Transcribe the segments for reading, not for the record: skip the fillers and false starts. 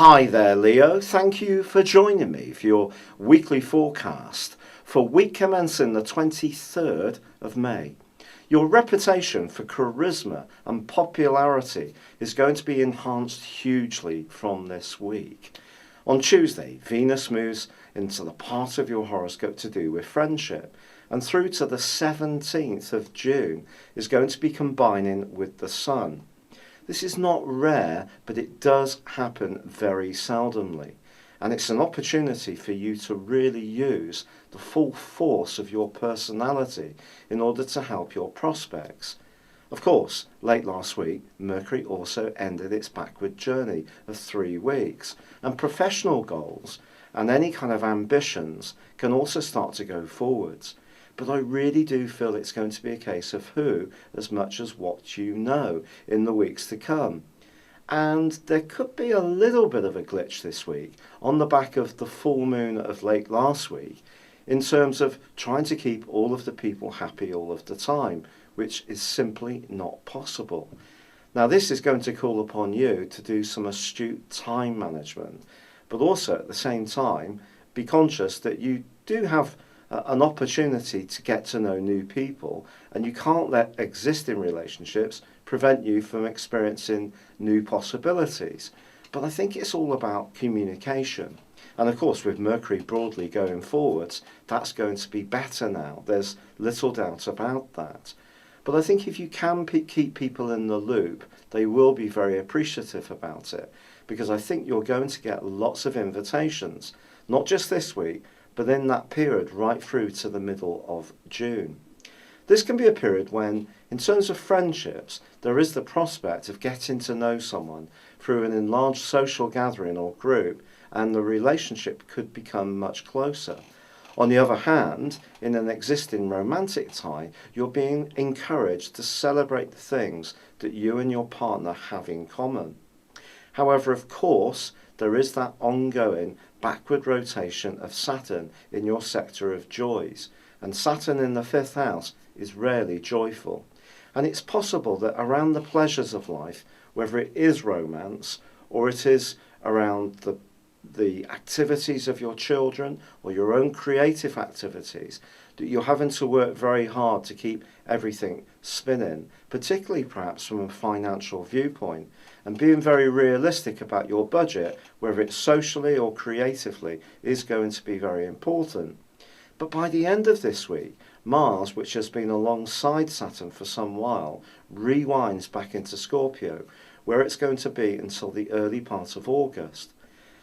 Hi there, Leo. Thank you for joining me for your weekly forecast for week commencing the 23rd of May. Your reputation for charisma and popularity is going to be enhanced hugely from this week. On Tuesday, Venus moves into the part of your horoscope to do with friendship, and through to the 17th of June is going to be combining with the Sun. This is not rare, but it does happen very seldomly. And it's an opportunity for you to really use the full force of your personality in order to help your prospects. Of course, late last week, Mercury also ended its backward journey of 3 weeks. And professional goals and any kind of ambitions can also start to go forwards. But I really do feel it's going to be a case of who as much as what you know in the weeks to come. And there could be a little bit of a glitch this week on the back of the full moon of late last week in terms of trying to keep all of the people happy all of the time, which is simply not possible. Now this is going to call upon you to do some astute time management, but also at the same time be conscious that you do have an opportunity to get to know new people, and you can't let existing relationships prevent you from experiencing new possibilities. But I think it's all about communication. And of course, with Mercury broadly going forwards, that's going to be better now. There's little doubt about that. But I think if you can keep people in the loop, they will be very appreciative about it, because I think you're going to get lots of invitations, not just this week, but in that period right through to the middle of June. This can be a period when, in terms of friendships, there is the prospect of getting to know someone through an enlarged social gathering or group, and the relationship could become much closer. On the other hand, in an existing romantic tie, you're being encouraged to celebrate the things that you and your partner have in common. However, of course, there is that ongoing backward rotation of Saturn in your sector of joys, and Saturn in the 5th house is rarely joyful. And it's possible that around the pleasures of life, whether it is romance or it is around the activities of your children or your own creative activities, that you're having to work very hard to keep everything spinning, particularly perhaps from a financial viewpoint, and being very realistic about your budget, whether it's socially or creatively, is going to be very important. But by the end of this week, Mars, which has been alongside Saturn for some while, rewinds back into Scorpio, where it's going to be until the early part of August.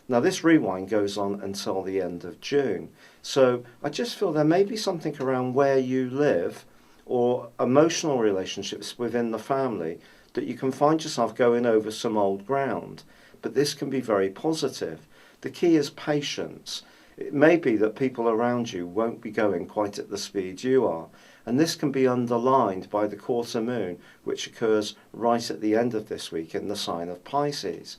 Now this rewind goes on until the end of June, so I just feel there may be something around where you live or emotional relationships within the family that you can find yourself going over some old ground, but this can be very positive. The key is patience. It may be that people around you won't be going quite at the speed you are, and this can be underlined by the quarter moon, which occurs right at the end of this week in the sign of Pisces.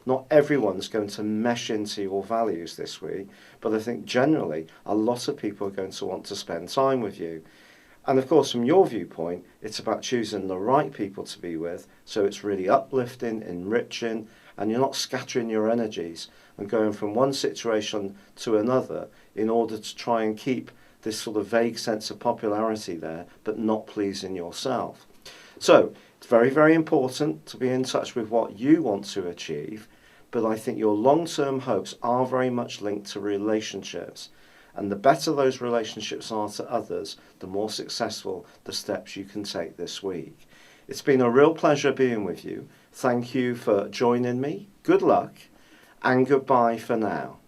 Not everyone's going to mesh into your values this week, but I think generally a lot of people are going to want to spend time with you. And of course, from your viewpoint, it's about choosing the right people to be with, so it's really uplifting, enriching, and you're not scattering your energies and going from one situation to another in order to try and keep this sort of vague sense of popularity there, but not pleasing yourself. So it's very, very important to be in touch with what you want to achieve, but I think your long-term hopes are very much linked to relationships. And the better those relationships are to others, the more successful the steps you can take this week. It's been a real pleasure being with you. Thank you for joining me. Good luck and goodbye for now.